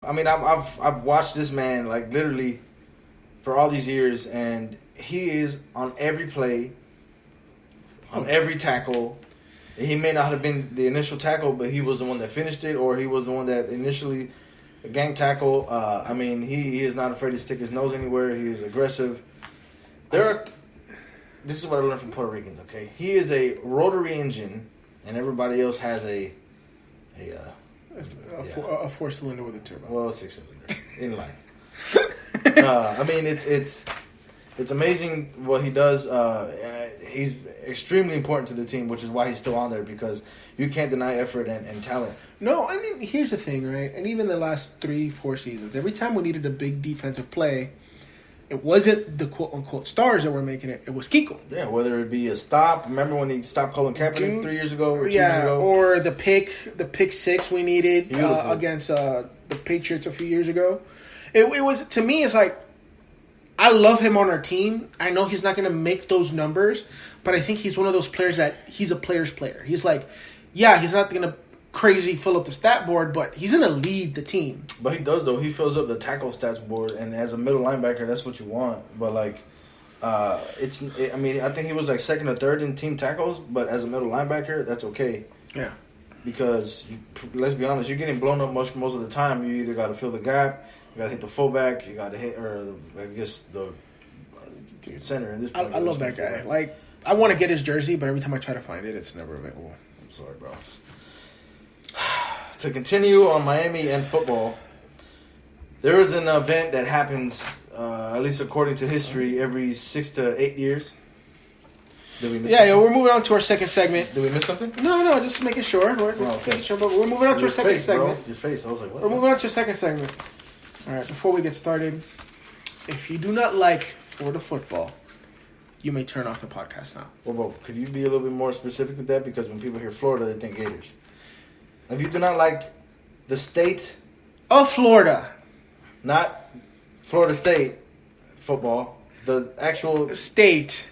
I mean, I've watched this man like literally for all these years, and he is on every play, on every tackle. He may not have been the initial tackle, but he was the one that finished it, or he was the one that initially gang tackle. I mean, he is not afraid to stick his nose anywhere. He is aggressive. This is what I learned from Puerto Ricans. Okay, he is a rotary engine, and everybody else has a 4-cylinder with a turbo. Well, 6-cylinder in line. I mean, it's amazing what he does. He's extremely important to the team, which is why he's still on there, because you can't deny effort and talent. No, I mean, here's the thing, right? And even the last 3-4 seasons, every time we needed a big defensive play, it wasn't the quote-unquote stars that were making it. It was Kiko. Yeah, whether it be a stop. Remember when he stopped Colin Kaepernick 3 years ago or 2 years ago? Or the pick six we needed against the Patriots a few years ago. It was, to me, it's like, I love him on our team. I know he's not going to make those numbers, but I think he's one of those players that he's a player's player. He's like, yeah, he's not going to crazy fill up the stat board, but he's going to lead the team. But he does, though. He fills up the tackle stats board, and as a middle linebacker, that's what you want. But, like, I think he was, like, second or third in team tackles, but as a middle linebacker, that's okay. Yeah. Because, let's be honest, you're getting blown up most of the time. You either got to fill the gap, you got to hit the fullback, you got to hit, or I guess the center. In this point, I love that guy. Like, I want to get his jersey, but every time I try to find it, it's never available. I'm sorry, bro. To continue on Miami and football, there is an event that happens, at least according to history, every 6 to 8 years. Did we miss something? We're moving on to our second segment. Did we miss something? No, just making sure. Making sure, but we're moving on to our second segment. Bro. Your face, I was like, what? We're moving on to our second segment. All right, before we get started, if you do not like Florida football, you may turn off the podcast now. Well, bro, could you be a little bit more specific with that? Because when people hear Florida, they think Gators. If you do not like the state of Florida, not Florida State football, the actual state,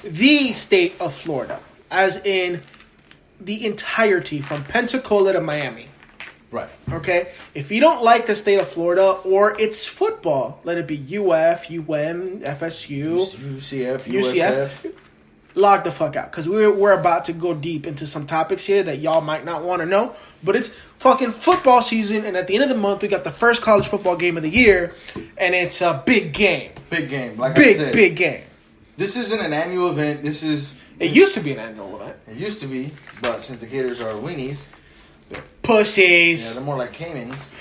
the state of Florida, as in the entirety from Pensacola to Miami. Right. Okay? If you don't like the state of Florida or its football, let it be UF, UM, FSU, UCF, USF. Log the fuck out, because we're about to go deep into some topics here that y'all might not want to know, but it's fucking football season, and at the end of the month, we got the first college football game of the year, and it's a big game. Big game. Like I said, big game. This isn't an annual event. It used to be an annual event. It used to be, but since the Gators are weenies, they're pussies. Yeah, they're more like Caimans.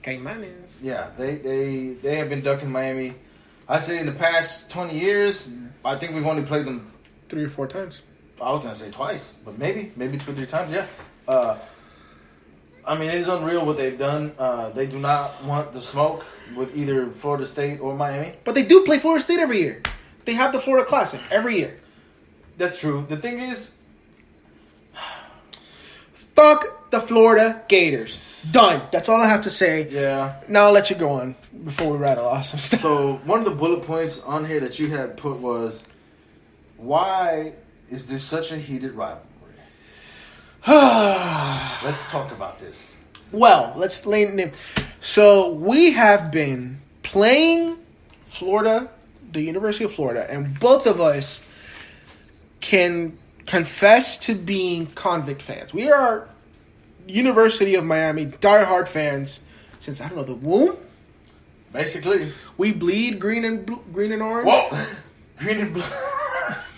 Caimanes. Yeah, they have been ducking Miami. I say in the past 20 years, I think we've only played them 3 or 4 times. I was going to say twice, but maybe 2 or 3 times, yeah. I mean, it is unreal what they've done. They do not want the smoke with either Florida State or Miami. But they do play Florida State every year. They have the Florida Classic every year. That's true. The thing is, fuck the Florida Gators. Done. That's all I have to say. Yeah. Now I'll let you go on before we rattle off some stuff. So, one of the bullet points on here that you had put was, why is this such a heated rivalry? Let's talk about this. Well, let's lay it. So, we have been playing Florida, the University of Florida, and both of us can confess to being convict fans. We are University of Miami diehard fans since, I don't know, the womb. Basically, we bleed green and orange. Whoa, green and blue.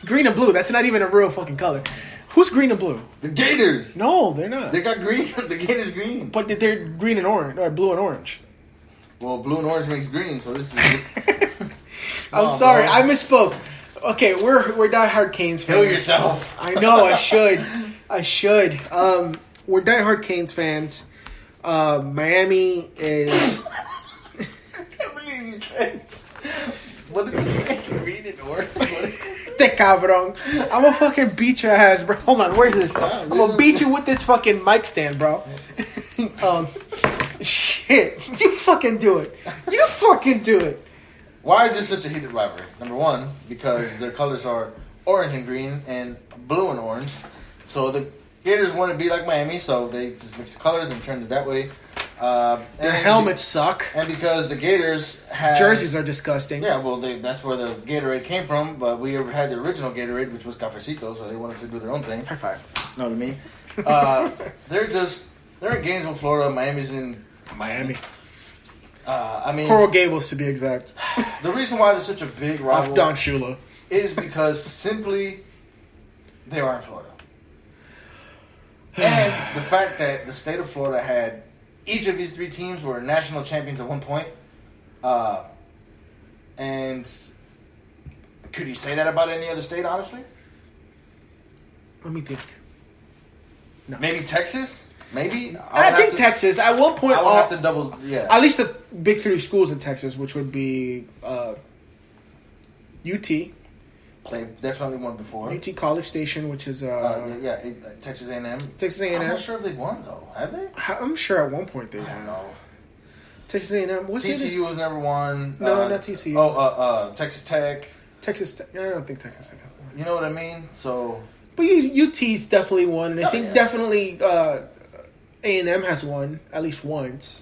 Green and blue. That's not even a real fucking color. Who's green and blue? The Gators. No, they're not. They got green. The Gators green. But they're green and orange, or blue and orange. Well, blue and orange makes green, so this is. I'm sorry, bro. I misspoke. Okay, we're diehard Canes fans. Kill yourself. I know. I should. We're diehard Canes fans. Miami is. I can't believe you said. What did you say? Green and orange. Te cabrón. I'm gonna fucking beat your ass, bro. Hold on, where's this? I'm gonna beat you with this fucking mic stand, bro. Shit. You fucking do it. Why is this such a heated rivalry? Number one, because their colors are orange and green and blue and orange. So Gators want to be like Miami, so they just mixed the colors and turned it that way. Their helmets suck. And because the Gators have... Jerseys are disgusting. Yeah, well, that's where the Gatorade came from, but we had the original Gatorade, which was Cafecito, so they wanted to do their own thing. High five. Know what I mean? They're in Gainesville, Florida. Miami's in... Miami. I mean... Coral Gables, to be exact. The reason why there's such a big rival... Off Don Shula. ...is because simply they are in Florida. And the fact that the state of Florida had... Each of these three teams were national champions at one point. And could you say that about any other state, honestly? Let me think. No. Maybe Texas? Maybe? I think Texas. At one point... I would have to double... Yeah. At least the big three schools in Texas, which would be UT. They definitely won before. UT College Station, which is... Texas A&M. Texas A&M. I'm not sure if they won, though. Have they? I'm sure at one point they I had. don't know. Texas A&M. What's TCU was never won. No, not TCU. Texas Tech. Texas Tech. I don't think Texas Tech has one. You know what I mean? So... But UT's definitely won. And I think definitely A&M has won at least once.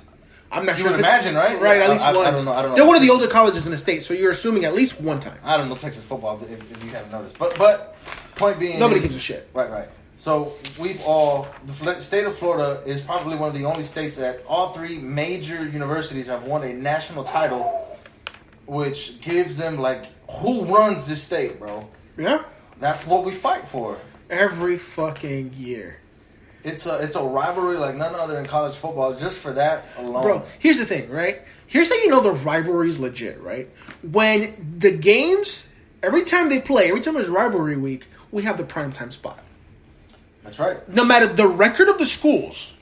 I'm not you sure. You would imagine, right? Right, yeah, at least once. I don't know. They're one of the older colleges in the state, so you're assuming at least one time. I don't know Texas football if you haven't noticed. But point being... Nobody gives a shit. Right. So the state of Florida is probably one of the only states that all three major universities have won a national title, which gives them, like, who runs this state, bro? Yeah. That's what we fight for. Every fucking year. It's a rivalry like none other in college football. Just for that alone. Bro, here's the thing, right? Here's how you know the rivalry's legit, right? When the games, every time they play, every time there's rivalry week, we have the primetime spot. That's right. No matter the record of the schools.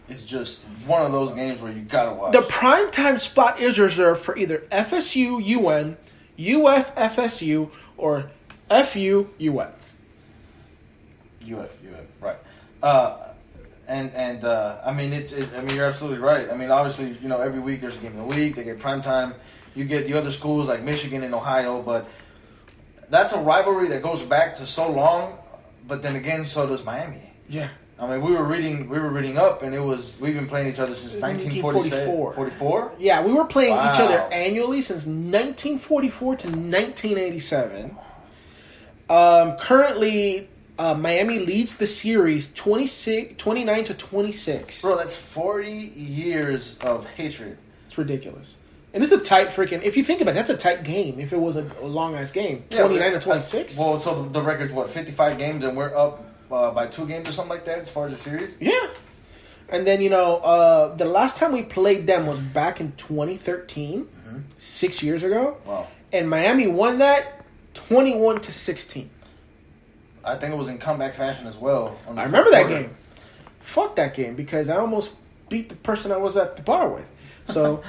It's just one of those games where you gotta watch. The primetime spot is reserved for either FSU, UN, UF, FSU, or FU, UF. UF, right. I mean, you're absolutely right. I mean, obviously, every week there's a game of the week. They get primetime. You get the other schools like Michigan and Ohio, but that's a rivalry that goes back to so long. But then again, so does Miami. Yeah. I mean, we were reading up, and we've been playing each other since 1944. 44? Yeah, we were playing each other annually since 1944 to 1987. Currently, Miami leads the series 29 to 26. Bro, that's 40 years of hatred. It's ridiculous. And it's a tight freaking... If you think about it, that's a tight game. If it was a long-ass game. 29 to 26? Well, so the record's, 55 games, and we're up by 2 games or something like that as far as the series? Yeah. And then, the last time we played them was back in 2013, 6 years ago. Wow. And Miami won that 21 to 16. I think it was in comeback fashion as well. I remember that game. Fuck that game, because I almost beat the person I was at the bar with. So...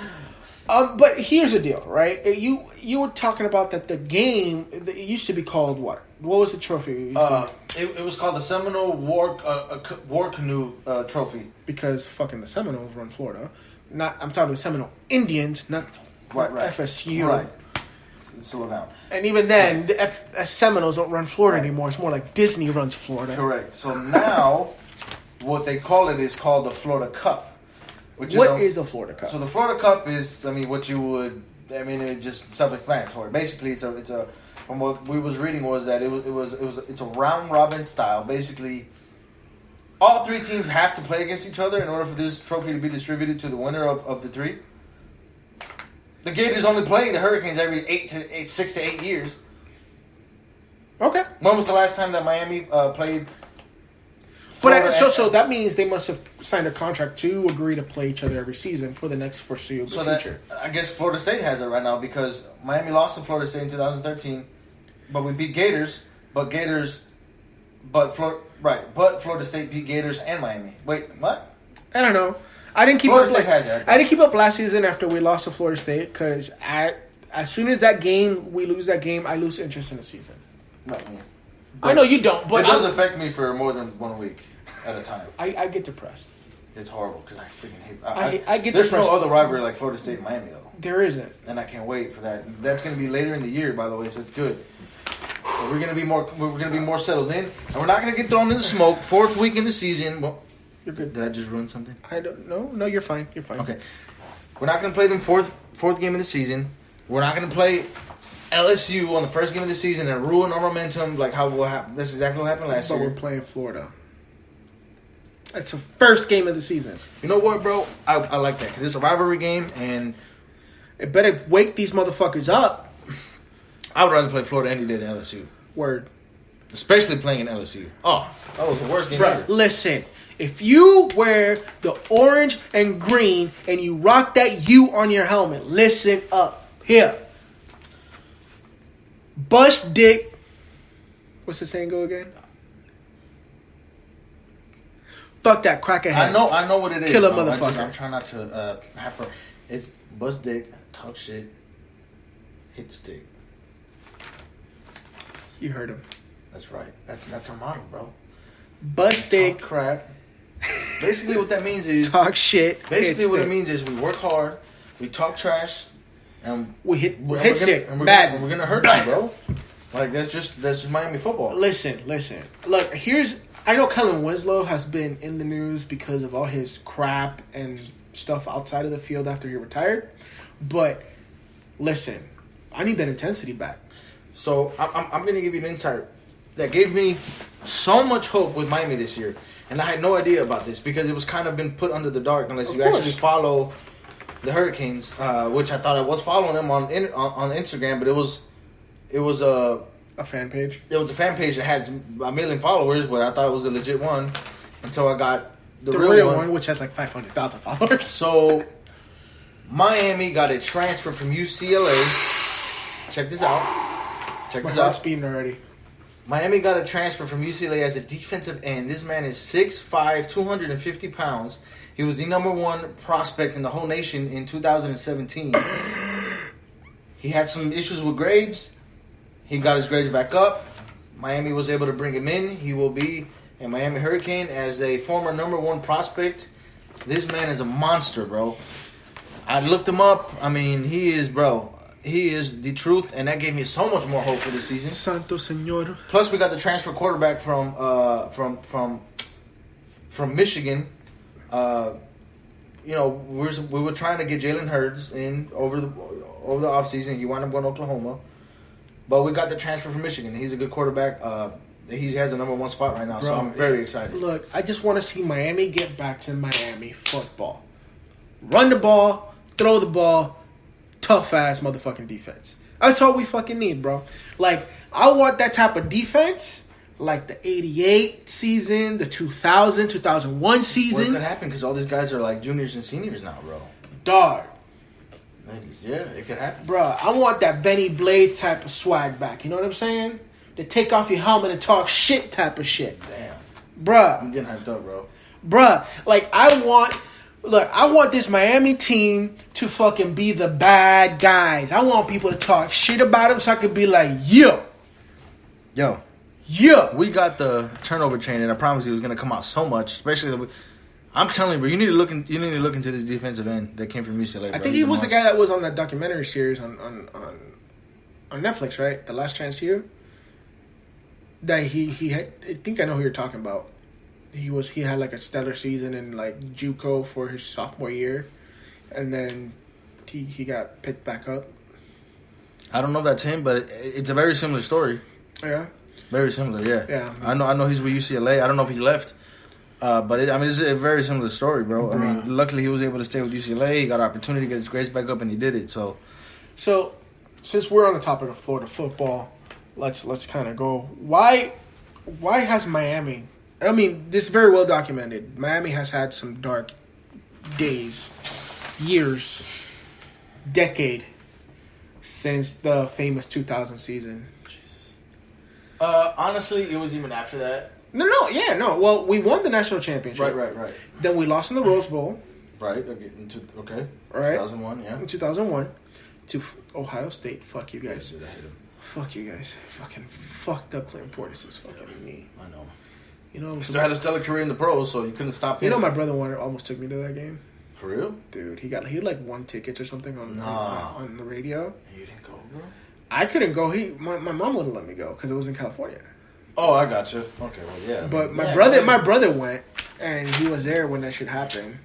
but here's the deal, right? You were talking about that the game, it used to be called what? What was the trophy? It was called the Seminole War Canoe Trophy. Because fucking the Seminoles run Florida. I'm talking the Seminole Indians, not right. FSU. Right. Slow down. And even then, the Seminoles don't run Florida anymore. It's more like Disney runs Florida. Correct. So now, what they call it is called the Florida Cup. What is the Florida Cup? So the Florida Cup is, it's just self-explanatory. Basically, it's a from what we was reading was that it's a round robin style. Basically, all three teams have to play against each other in order for this trophy to be distributed to the winner of the three. The Gators only play the Hurricanes every 6 to 8 years. Okay. When was the last time that Miami played? So that means they must have signed a contract to agree to play each other every season for the next foreseeable future. I guess Florida State has it right now because Miami lost to Florida State in 2013, but we beat Gators. But Florida State beat Gators and Miami. Wait, what? I don't know. I didn't keep Florida up. State has it. I didn't keep up last season after we lost to Florida State because as soon as we lose that game, I lose interest in the season. Not me. I know you don't, but it does affect me for more than 1 week at a time. I get depressed. It's horrible because I freaking hate. I get There's depressed. no other rivalry like Florida State and Miami though. There isn't, and I can't wait for that. That's going to be later in the year, by the way, so it's good. We're gonna be more settled in, and we're not gonna get thrown in the smoke. 4th week in the season. Well, you're good. Did I just ruin something? I don't know. No, you're fine. You're fine. Okay. We're not gonna play them fourth game of the season. We're not gonna play LSU on the first game of the season and ruin our momentum like how will happen. That's exactly what happened last year. But we're playing Florida. It's the first game of the season. You know what, bro? I like that because it's a rivalry game, and it better wake these motherfuckers up. I would rather play Florida any day than LSU. Word. Especially playing in LSU. Oh, that was the worst game ever. Listen, if you wear the orange and green and you rock that U on your helmet, listen up. Here. Bust dick. What's the saying go again? Fuck that crackhead. I know what it is. Kill a motherfucker. I'm trying not to have her. It's bust dick, talk shit, hit stick. You heard him. That's right. That's our motto, bro. Bust dick. Talk crap. Basically what that means is talk shit. Basically what it means is we work hard, we talk trash, and we hit stick. And we're bad. We're gonna hurt them, bro. Like that's just Miami football. Listen. Look, I know Kellen Winslow has been in the news because of all his crap and stuff outside of the field after he retired. But listen, I need that intensity back. So I'm going to give you an insight that gave me so much hope with Miami this year. And I had no idea about this because it was kind of been put under the dark unless you actually follow the Hurricanes, which I thought I was following them on Instagram, but it was a fan page. It was a fan page that had 1 million followers, but I thought it was a legit one until I got the real one, which has like 500,000 followers. So Miami got a transfer from UCLA. Check this out. My heart's beating already. Miami got a transfer from UCLA as a defensive end. This man is 6'5", 250 pounds. He was the number 1 prospect in the whole nation in 2017. He had some issues with grades. He got his grades back up. Miami was able to bring him in. He will be a Miami Hurricane as a former number 1 prospect. This man is a monster, bro. I looked him up. I mean, he is the truth, and that gave me so much more hope for this season. Santo Señor. Plus, we got the transfer quarterback from Michigan. We were trying to get Jalen Hurts in over the offseason. He wound up going to Oklahoma. But we got the transfer from Michigan. He's a good quarterback. He has a number 1 spot right now, so I'm very excited. Look, I just want to see Miami get back to Miami football. Run the ball, throw the ball, tough-ass motherfucking defense. That's all we fucking need, bro. Like, I want that type of defense, like the 88 season, the 2000, 2001 season. Well, it could happen because all these guys are like juniors and seniors now, bro. Dog. Yeah, it could happen. Bruh, I want that Benny Blades type of swag back. You know what I'm saying? To take off your helmet and talk shit type of shit. Damn. Bruh. I'm getting hyped up, bro. Bruh, like, I want this Miami team to fucking be the bad guys. I want people to talk shit about them so I could be like, Yo. We got the turnover chain, and I promise you it was going to come out so much, especially I'm telling you, bro, you need to look into this defensive end that came from UCLA. Bro. I think he was the guy that was on that documentary series on Netflix, right? The Last Chance You. That he had. I think I know who you're talking about. He had like a stellar season in like JUCO for his sophomore year, and then he got picked back up. I don't know if that's him, but it's a very similar story. Yeah. Very similar, yeah. Yeah. I know he's with UCLA. I don't know if he left. But it's a very similar story, bro. I mean, luckily he was able to stay with UCLA. He got an opportunity to get his grades back up, and he did it. So since we're on the topic of Florida football, let's kind of go. Why has Miami? I mean, this is very well documented. Miami has had some dark days, years, decade since the famous 2000 season. Jesus. Honestly, it was even after that. No. Well, we won the national championship. Right. Then we lost in the Rose Bowl. Right. Okay. Right. 2001, yeah. In 2001 to Ohio State. Fuck you guys. Yeah, dude, I hate him. Fuck you guys. Fucking fucked up Clinton Portis is fucking me. I know. You know, he still had a stellar career in the pros, so you couldn't stop him. You know, my brother almost took me to that game. For real? Dude, he had like 1 ticket or something on the radio. You didn't go, bro? I couldn't go. My mom wouldn't let me go because it was in California. I got you. Okay, well, yeah. But my brother went, and he was there when that shit happened.